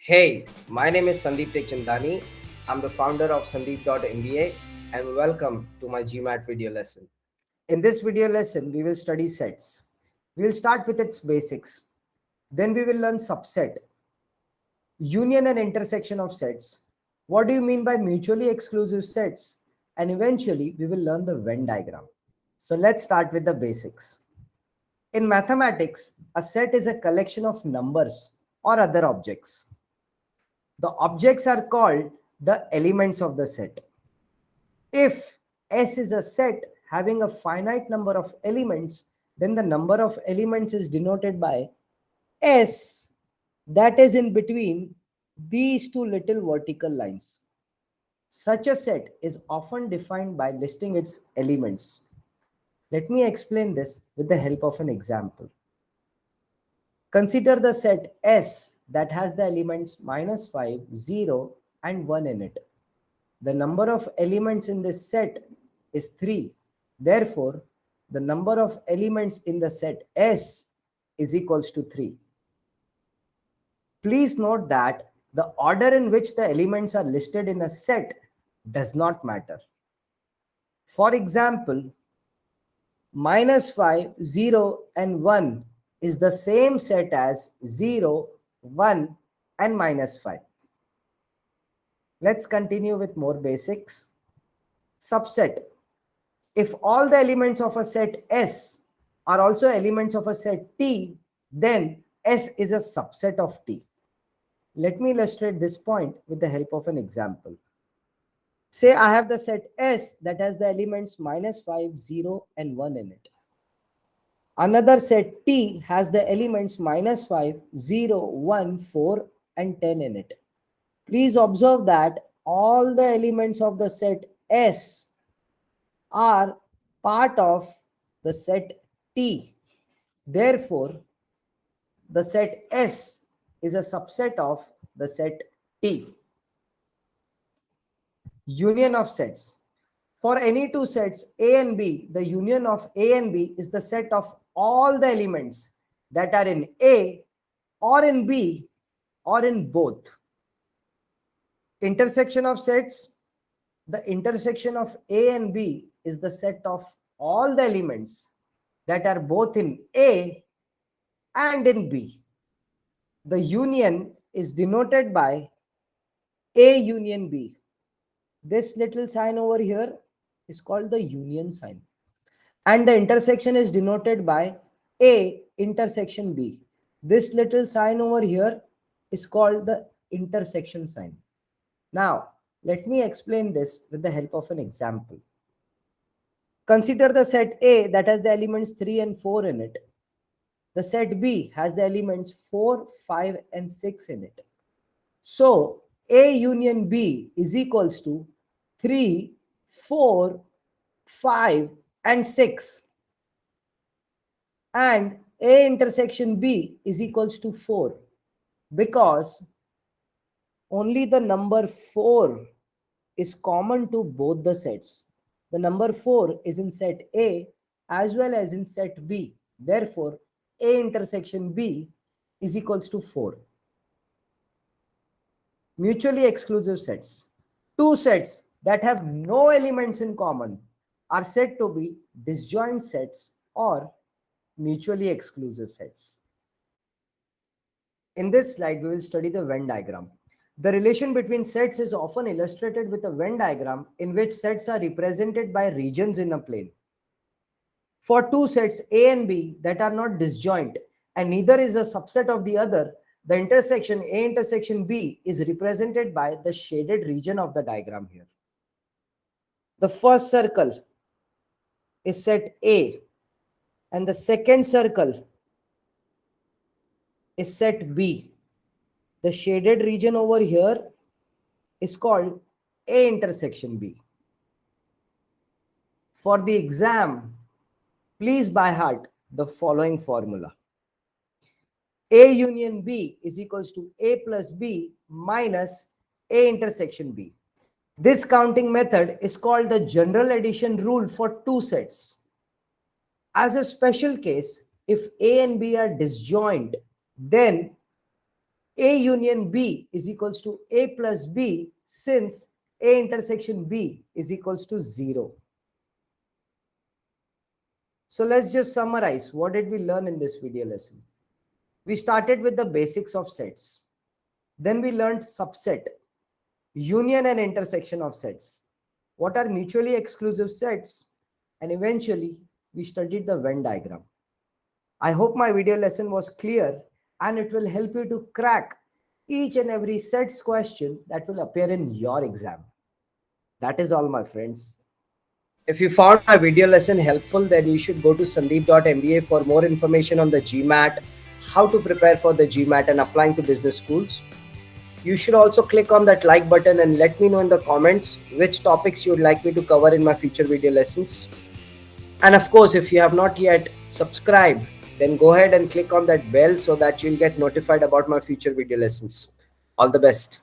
Hey, my name is Sandeep Tekchandani. I'm the founder of Sandeep.mba and welcome to my GMAT video lesson. In this video lesson, we will study sets. We will start with its basics. Then we will learn subset, union and intersection of sets. What do you mean by mutually exclusive sets? And eventually, we will learn the Venn diagram. So let's start with the basics. In mathematics, a set is a collection of numbers or other objects. The objects are called the elements of the set. If S is a set having a finite number of elements, then the number of elements is denoted by S, that is in between these two little vertical lines. Such a set is often defined by listing its elements. Let me explain this with the help of an example. Consider the set S that has the elements -5, 0, and 1 in it. The number of elements in this set is 3. Therefore, the number of elements in the set S is equals to 3. Please note that the order in which the elements are listed in a set does not matter. For example, -5, 0, and 1 is the same set as 0, 1, and -5. Let's continue with more basics. Subset. If all the elements of a set S are also elements of a set T, then S is a subset of T. Let me illustrate this point with the help of an example. Say I have the set S that has the elements -5, 0, and 1 in it. Another set T has the elements -5, 0, 1, 4, and 10 in it. Please observe that all the elements of the set S are part of the set T. Therefore, the set S is a subset of the set T. Union of sets. For any two sets A and B, the union of A and B is the set of all the elements that are in A or in B or in both. Intersection of sets. The intersection of A and B is the set of all the elements that are both in A and in B. The union is denoted by A union B. This little sign over here is called the union sign. And the intersection is denoted by A intersection B. This little sign over here is called the intersection sign. Now, let me explain this with the help of an example. Consider the set A that has the elements 3 and 4 in it. The set B has the elements 4, 5, and 6 in it. So, A union B is equals to 3, 4, 5, and 6. And A intersection B is equals to 4 because only the number 4 is common to both the sets. The number 4 is in set A as well as in set B. Therefore, A intersection B is equals to 4. Mutually exclusive sets. Two sets that have no elements in common are said to be disjoint sets or mutually exclusive sets. In this slide, we will study the Venn diagram. The relation between sets is often illustrated with a Venn diagram in which sets are represented by regions in a plane. For two sets A and B that are not disjoint and neither is a subset of the other, the intersection A intersection B is represented by the shaded region of the diagram here. The first circle is set A and the second circle is set B. The shaded region over here is called A intersection B. For the exam, please by heart the following formula. A union B is equals to A plus B minus A intersection B. This counting method is called the general addition rule for two sets. As a special case, if A and B are disjoint, then A union B is equals to A plus B, since A intersection B is equals to 0. So let's just summarize. What did we learn in this video lesson? We started with the basics of sets. Then we learned subset, union and intersection of sets. What are mutually exclusive sets? And eventually, we studied the Venn diagram. I hope my video lesson was clear and it will help you to crack each and every sets question that will appear in your exam. That is all, my friends. If you found my video lesson helpful, then you should go to sandeep.mba for more information on the GMAT, how to prepare for the GMAT and applying to business schools. You should also click on that like button and let me know in the comments which topics you would like me to cover in my future video lessons. And of course, if you have not yet subscribed, then go ahead and click on that bell so that you'll get notified about my future video lessons. All the best.